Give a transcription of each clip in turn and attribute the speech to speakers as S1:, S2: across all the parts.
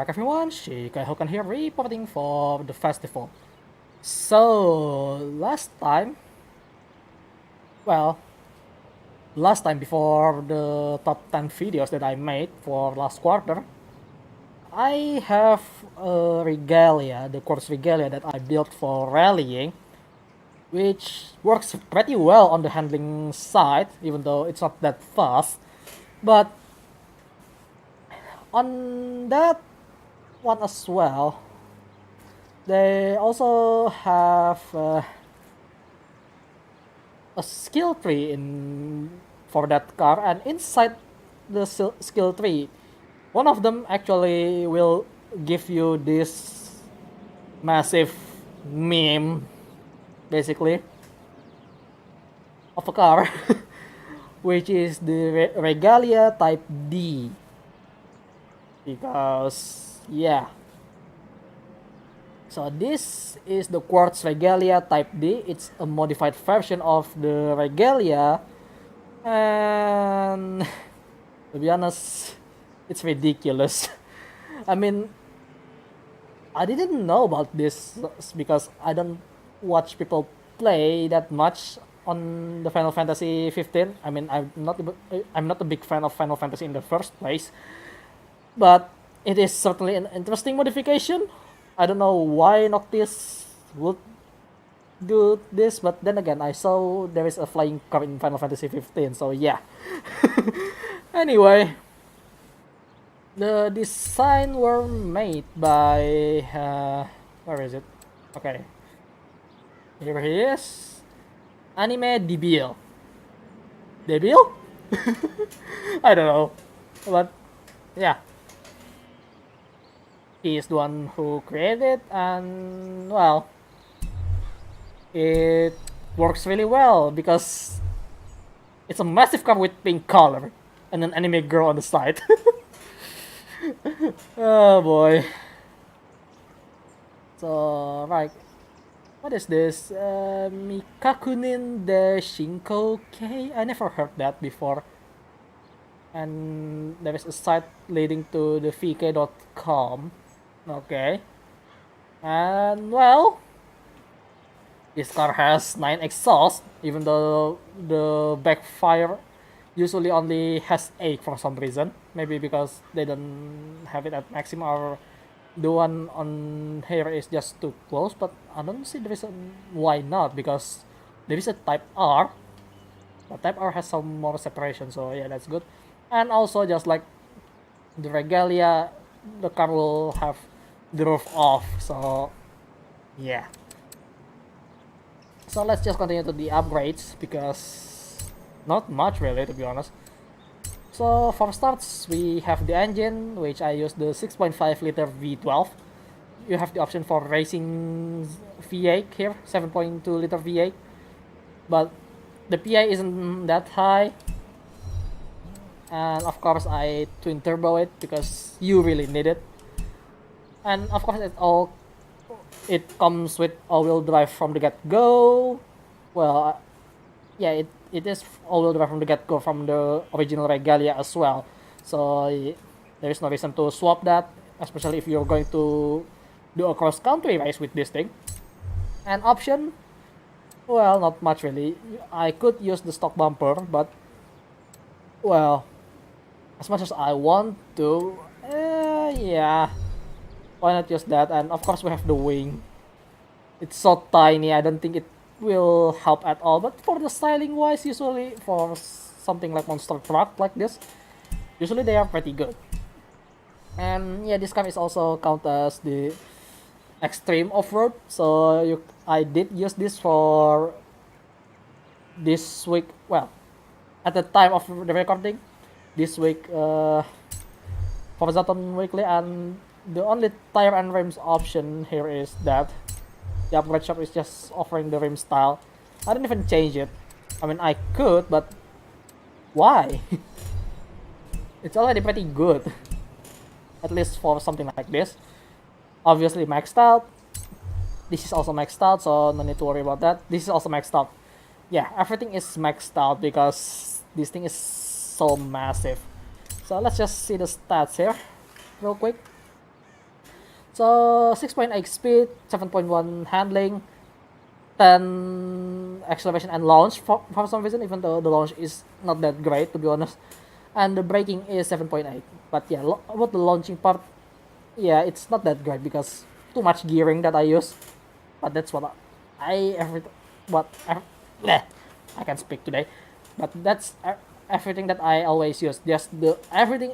S1: back everyone, Shikai Hokan here, reporting for the festival. So, well, last time before the top 10 videos that I made for last quarter, I have a regalia, the Quartz Regalia that I built for rallying, which works pretty well on the handling side, even though it's not that fast. But on that one as well, they also have a skill tree for that car, and inside the skill tree, one of them actually will give you this massive meme, basically, of a car, which is the Regalia Type D. Because, yeah. So this is the Quartz Regalia Type D. It's a modified version of the Regalia, and to be honest, it's ridiculous. I mean, I didn't know about this because I don't watch people play that much on the Final Fantasy 15. I mean, I'm not a big fan of Final Fantasy in the first place, but it is certainly an interesting modification. I don't know why Noctis would do this, but then again, I saw there is a flying car in Final Fantasy 15, so yeah. Anyway, the design were made by where is it? Okay, here he is, AnimeDibil. Debil? I don't know, but yeah. He is the one who created it, and well, it works really well because it's a massive car with pink color and an anime girl on the side. Oh boy. So, right. What is this? Mikakunin de Shinko Kei? I never heard that before. And there is a site leading to the vk.com. Okay. And well, this car has 9 exhausts, even though the backfire usually only has 8 for some reason. Maybe because they don't have it at maximum, or the one on here is just too close. But I don't see the reason why not, because there is a Type R. But Type R has some more separation, so yeah, that's good. And also, just like the Regalia, the car will have the roof off, so yeah. So let's just continue to the upgrades, because not much really, to be honest. So for starts, we have the engine, which I use the 6.5 liter V12. You have the option for racing V8 here, 7.2 liter V8, but the PI isn't that high. And of course, I twin turbo it because you really need it. And of course, it comes with all-wheel drive from the get-go. Well, yeah, it is all-wheel drive from the get-go from the original Regalia as well. So there is no reason to swap that, especially if you're going to do a cross-country race with this thing. And option, well, not much really. I could use the stock bumper, but well, as much as I want to, yeah, why not use that? And of course, we have the wing. It's so tiny, I don't think it will help at all. But for the styling wise, usually for something like monster truck like this, usually they are pretty good. And yeah, this car is also count as the extreme off-road. So I did use this for this week. Well, at the time of the recording, this week for Zaton Weekly, and the only tire and rims option here is that the upgrade shop is just offering the rim style. I didn't even change it. I mean, I could, but why? It's already pretty good, at least for something like this. Obviously maxed out. This is also maxed out, so no need to worry about that. This is also maxed out. Yeah, everything is maxed out because this thing is so massive. So let's just see the stats here real quick. So 6.8 speed, 7.1 handling, 10 acceleration and launch for some reason, even though the launch is not that great to be honest. And the braking is 7.8. But yeah, about the launching part, yeah, it's not that great because too much gearing that I use. But that's what I every what bleh, I can speak today. But that's everything that I always use. Just the every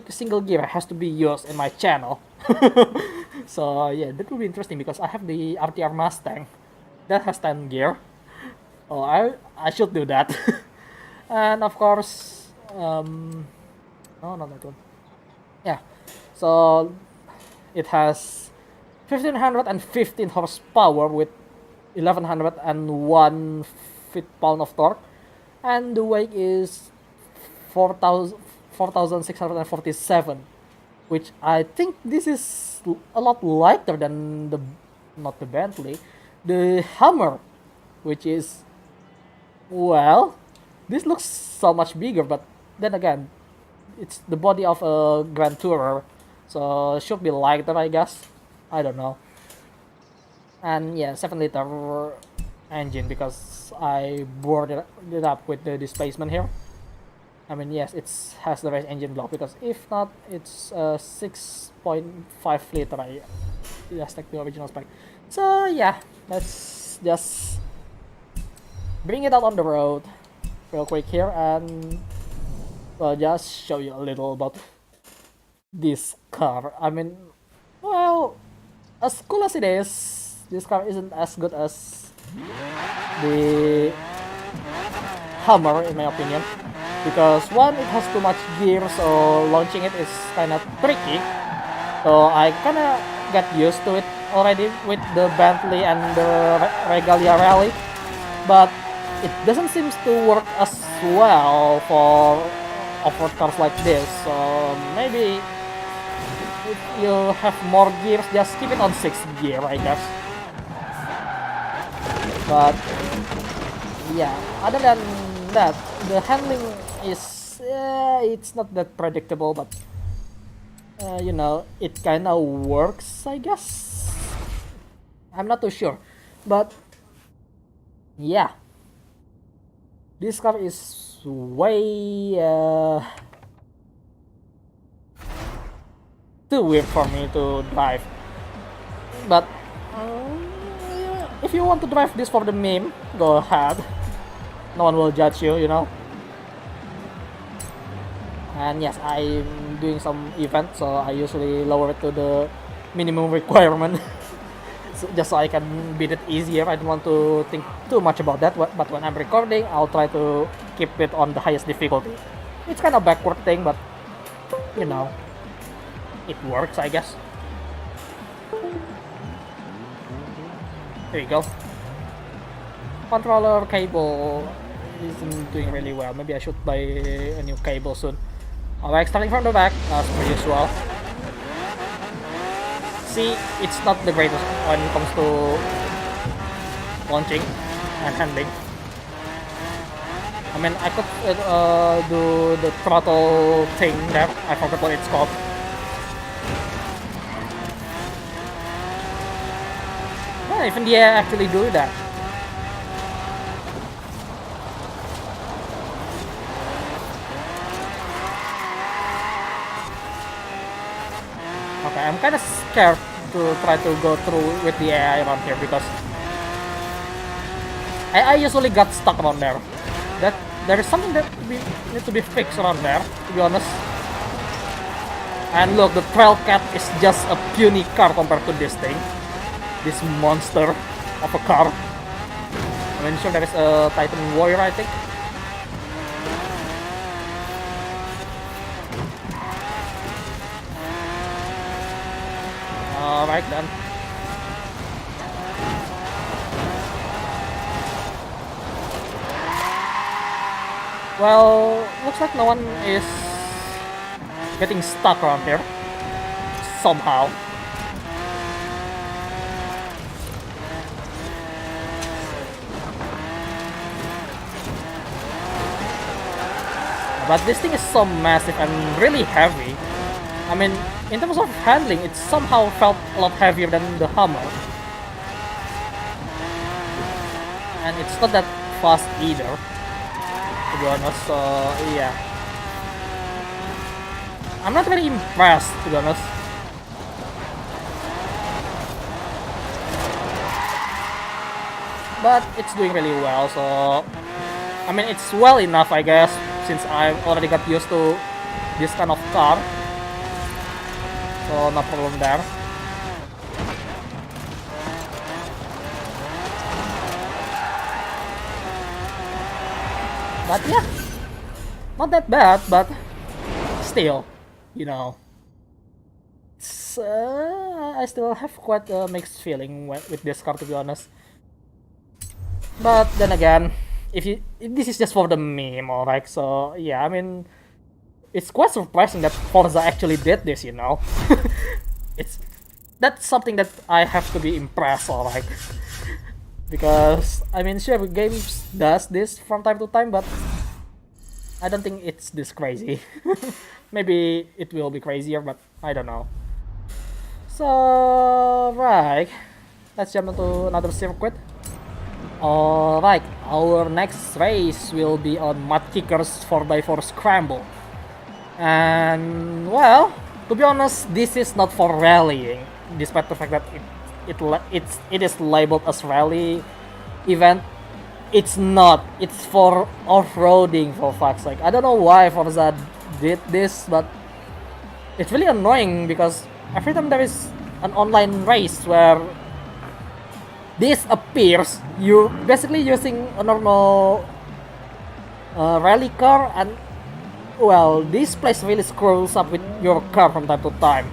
S1: single gear has to be used in my channel. So yeah, that will be interesting because I have the RTR Mustang that has 10 gear. Oh, I should do that. And of course, no, not that one. Yeah, so it has 1515 horsepower with 1101 foot-pound of torque, and the weight is 4647, which I think this is a lot lighter than the not the Bentley, the Hummer, which is, well, this looks so much bigger, but then again, it's the body of a Grand Tourer, so it should be lighter, I guess. I don't know. And yeah, 7-liter engine because I bored it up with the displacement here. I mean, yes, it has the right engine block because if not, it's 6.5 liter. Just like the original spec. So yeah, let's just bring it out on the road real quick here and well, just show you a little about this car. I mean, well, as cool as it is, this car isn't as good as the Hummer in my opinion, because one, it has too much gear, so launching it is kind of tricky. So I kind of got used to it already with the Bentley and the Regalia Rally, but it doesn't seem to work as well for off-road cars like this. So maybe if you have more gears, just keep it on 6 gear, I guess. But yeah, other than that, the handling is it's not that predictable, but you know, it kind of works, I guess. I'm not too sure, but yeah, this car is way too weird for me to drive. But if you want to drive this for the meme, go ahead. No one will judge you, you know. And yes, I'm doing some events, so I usually lower it to the minimum requirement. Just so I can beat it easier. I don't want to think too much about that, but when I'm recording, I'll try to keep it on the highest difficulty. It's kind of backward thing, but you know, it works, I guess. There you go. Controller cable isn't doing really well. Maybe I should buy a new cable soon. Alright, starting from the back, as per usual. See, it's not the greatest when it comes to launching and handling. I mean, I could do the throttle thing there. I forgot what it's called. Yeah, even the air actually do that. Okay, I'm kind of scared to try to go through with the AI around here because I usually got stuck around there. That there is something that needs to be fixed around there, to be honest. And look, the Trail Cat is just a puny car compared to this thing. This monster of a car. I'm sure there is a Titan Warrior, I think. Alright then. Well, looks like no one is getting stuck around here. Somehow. But this thing is so massive and really heavy. I mean, in terms of handling, it somehow felt a lot heavier than the Hummer. And it's not that fast either, to be honest, so yeah. I'm not very impressed, to be honest. But it's doing really well, so I mean, it's well enough, I guess, since I already got used to this kind of car. So no problem there. But yeah, not that bad, but still, you know, I still have quite a mixed feeling with this car, to be honest. But then again, if this is just for the meme, alright. So yeah, I mean, it's quite surprising that Forza actually did this, you know. it's That's something that I have to be impressed, alright. Because I mean, sure, games does this from time to time, but I don't think it's this crazy. Maybe it will be crazier, but I don't know. So right, let's jump into another circuit. Alright, our next race will be on Mud Kicker's 4x4 Scramble. And well, to be honest, this is not for rallying, despite the fact that it is labeled as rally event. It's not. It's for off-roading, for fuck's sake. I don't know why Forza did this, but it's really annoying because every time there is an online race where this appears, you're basically using a normal rally car, and well, this place really screws up with your car from time to time.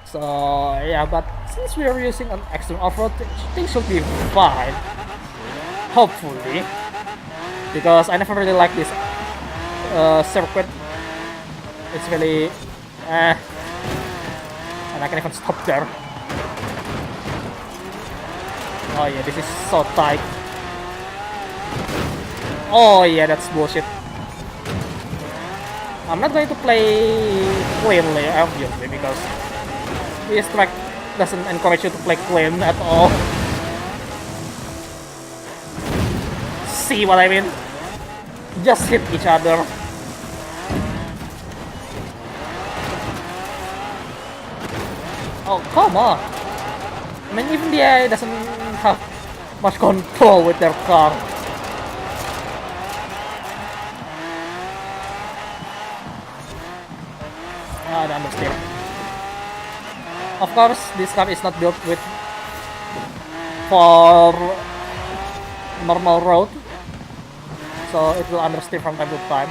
S1: So yeah, but since we are using an extreme off-road, things should be fine. Hopefully, because I never really like this circuit. It's really and I can even stop there. Oh yeah, this is so tight. Oh yeah, that's bullshit. I'm not going to play cleanly, obviously, because this track doesn't encourage you to play clean at all. See what I mean? Just hit each other. Oh, come on. I mean, even the AI doesn't have much control with their car. I don't understand. Of course, this car is not built for normal road, so it will understeer from time to time.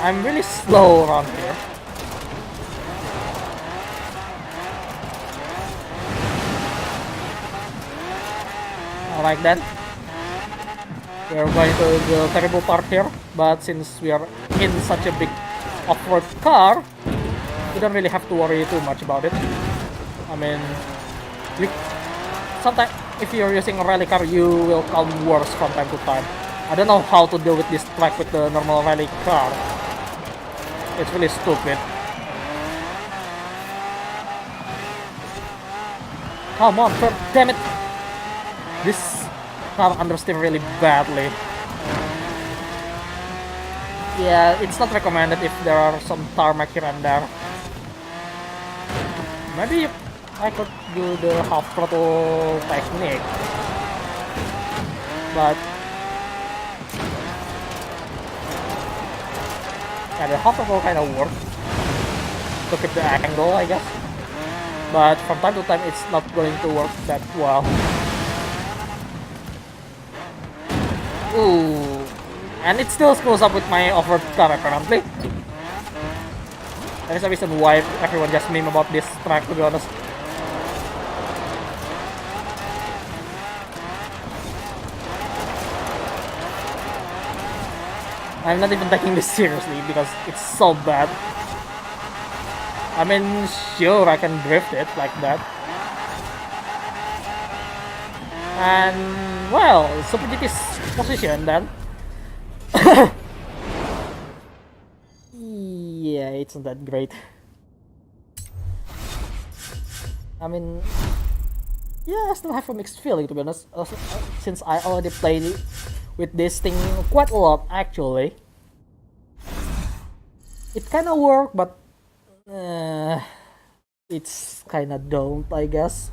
S1: I'm really slow around here. Like that. We're going to the terrible part here, but since we are in such a big off-road car, you don't really have to worry too much about it. I mean, sometimes if you're using a rally car, you will come worse from time to time. I don't know how to deal with this track with the normal rally car. It's really stupid. Come on, damn it! This car understeer really badly. Yeah, it's not recommended if there are some tarmac here and there. Maybe I could do the half throttle technique, but yeah, the half throttle kind of works to keep the angle, I guess. But from time to time, it's not going to work that well. Ooh, and it still screws up with my off-road car apparently. That is a reason why everyone just meme about this track, to be honest. I'm not even taking this seriously because it's so bad. I mean, sure, I can drift it like that. And well, Super GT's position then. Yeah, it's not that great. I mean, yeah, I still have a mixed feeling to be honest, since I already played with this thing quite a lot actually. It kind of worked, but it's kind of don't, I guess.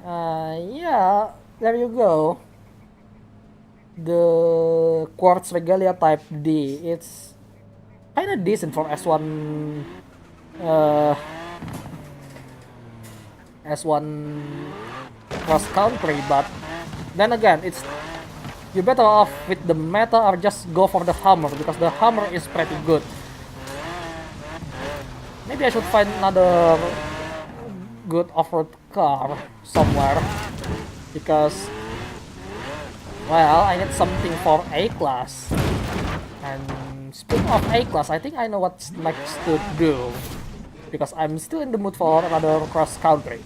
S1: Yeah, there you go. The Quartz Regalia Type D. It's kind of decent for S1 uh, S1 cross country, but then again, it's you're better off with the meta or just go for the hammer because the hammer is pretty good. Maybe I should find another good off-road car somewhere because, well, I need something for A class. And speaking of A class, I think I know what's next to do because I'm still in the mood for another cross country.